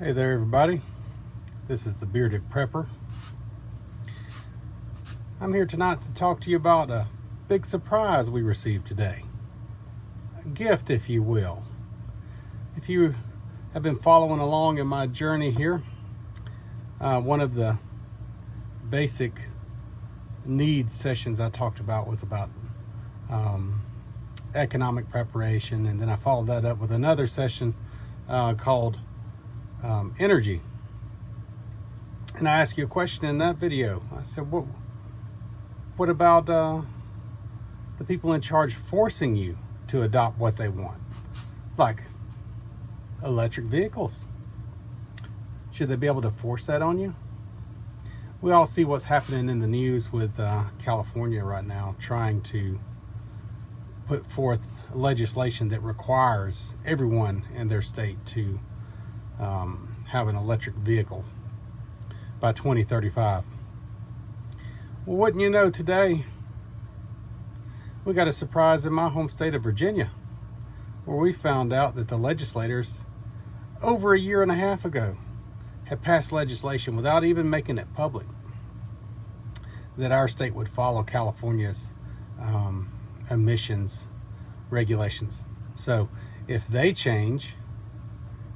Hey there, everybody. This is the Bearded Prepper. I'm here tonight to talk to you about a big surprise we received today. A gift, if you will. If you have been following along in my journey here, one of the basic needs sessions I talked about was about economic preparation, and then I followed that up with another session called energy. And I asked you a question in that video. I said, what about the people in charge forcing you to adopt what they want? Like electric vehicles. Should they be able to force that on you? We all see what's happening in the news with California right now, trying to put forth legislation that requires everyone in their state to have an electric vehicle by 2035. Well, wouldn't you know, today we got a surprise in my home state of Virginia, where we found out that the legislators over a year and a half ago had passed legislation without even making it public that our state would follow California's emissions regulations. So if they change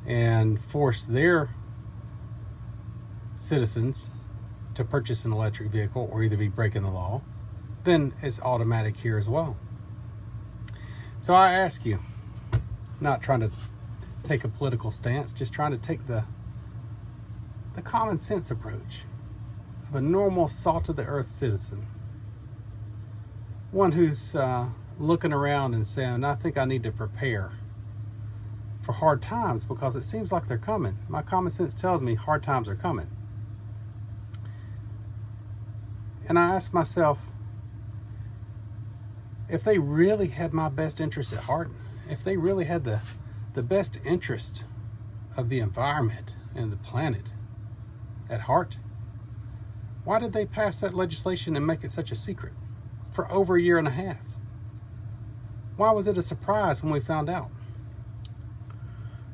and force their citizens to purchase an electric vehicle or either be breaking the law, then it's automatic here as well. So I ask you, not trying to take a political stance, just trying to take the common sense approach of a normal salt of the earth citizen, one who's looking around and saying, I think I need to prepare for hard times because it seems like they're coming. My common sense tells me hard times are coming. And I ask myself, if they really had my best interest at heart, if they really had the best interest of the environment and the planet at heart, why did they pass that legislation and make it such a secret for over a year and a half? Why was it a surprise when we found out?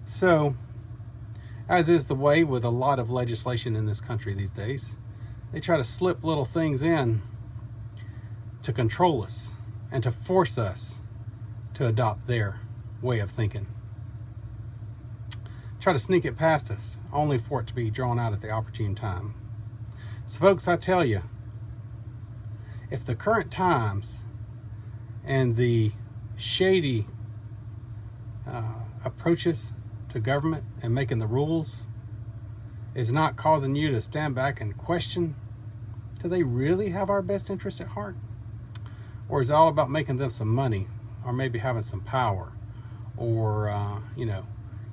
So, as is the way with a lot of legislation in this country these days, they try to slip little things in to control us and to force us to adopt their way of thinking. Try to sneak it past us, only for it to be drawn out at the opportune time. So folks, I tell you, if the current times and the shady approaches to government and making the rules is not causing you to stand back and question, do they really have our best interests at heart? Or is it all about making them some money, or maybe having some power, or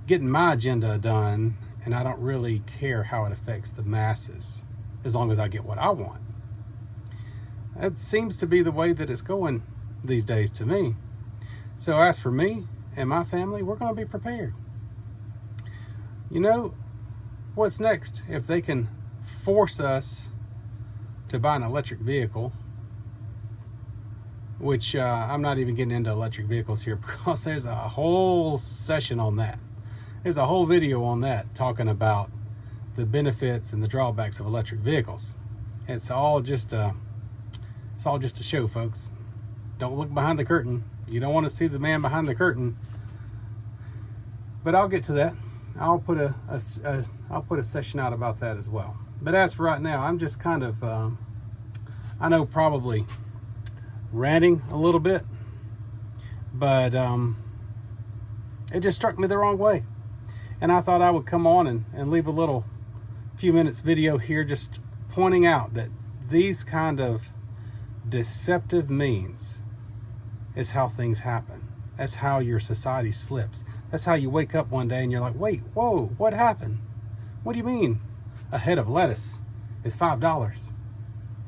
getting my agenda done, and I don't really care how it affects the masses as long as I get what I want? That seems to be the way that it's going these days to me. So as for me and my family, we're going to be prepared. You know, what's next? If they can force us to buy an electric vehicle, which I'm not even getting into electric vehicles here because there's a whole session on that. There's a whole video on that talking about the benefits and the drawbacks of electric vehicles. It's all just a show, folks. Don't look behind the curtain. You don't want to see the man behind the curtain. But I'll get to that. I'll put a session out about that as well. But as for right now, I'm just kind of, I know, probably ranting a little bit, but it just struck me the wrong way. And I thought I would come on and leave a few minutes video here just pointing out that these kind of deceptive means is how things happen. That's how your society slips. That's how you wake up one day and you're like, wait, whoa, what happened? What do you mean a head of lettuce is $5?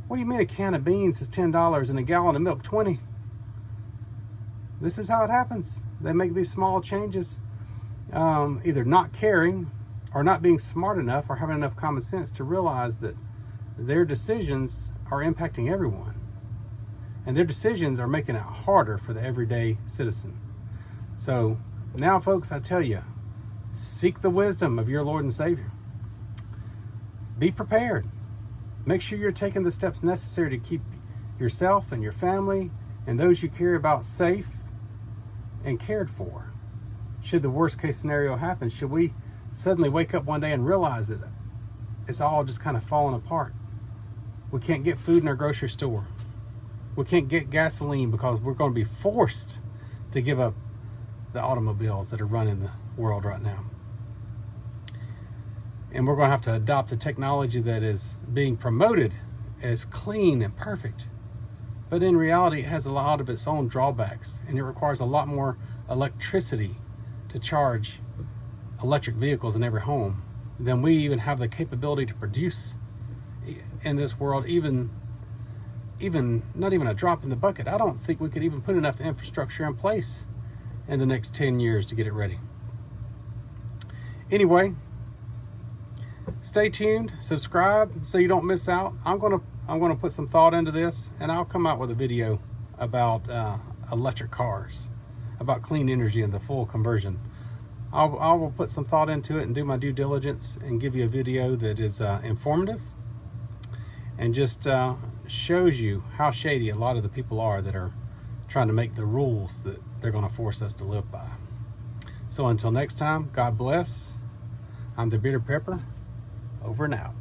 What do you mean a can of beans is $10 and a gallon of milk $20? This is how it happens. They make these small changes, either not caring or not being smart enough or having enough common sense to realize that their decisions are impacting everyone. And their decisions are making it harder for the everyday citizen. So now, folks, I tell you, Seek the wisdom of your Lord and Savior. Be prepared. Make sure you're taking the steps necessary to keep yourself and your family and those you care about safe and cared for. Should the worst case scenario happen, should we suddenly wake up one day and realize that it's all just kind of falling apart. We can't get food in our grocery store. We can't get gasoline because we're going to be forced to give up the automobiles that are running the world right now. And we're going to have to adopt a technology that is being promoted as clean and perfect. But in reality, it has a lot of its own drawbacks, and it requires a lot more electricity to charge electric vehicles in every home than we even have the capability to produce in this world, even not even a drop in the bucket. I don't think we could even put enough infrastructure in place in the next 10 years to get it ready. Anyway, stay tuned, subscribe so you don't miss out. I'm gonna put some thought into this, and I'll come out with a video about electric cars, about clean energy and the full conversion. I will put some thought into it and do my due diligence and give you a video that is informative and just shows you how shady a lot of the people are that are trying to make the rules that they're going to force us to live by. So until next time, God bless. I'm the Bitter Pepper. Over and out.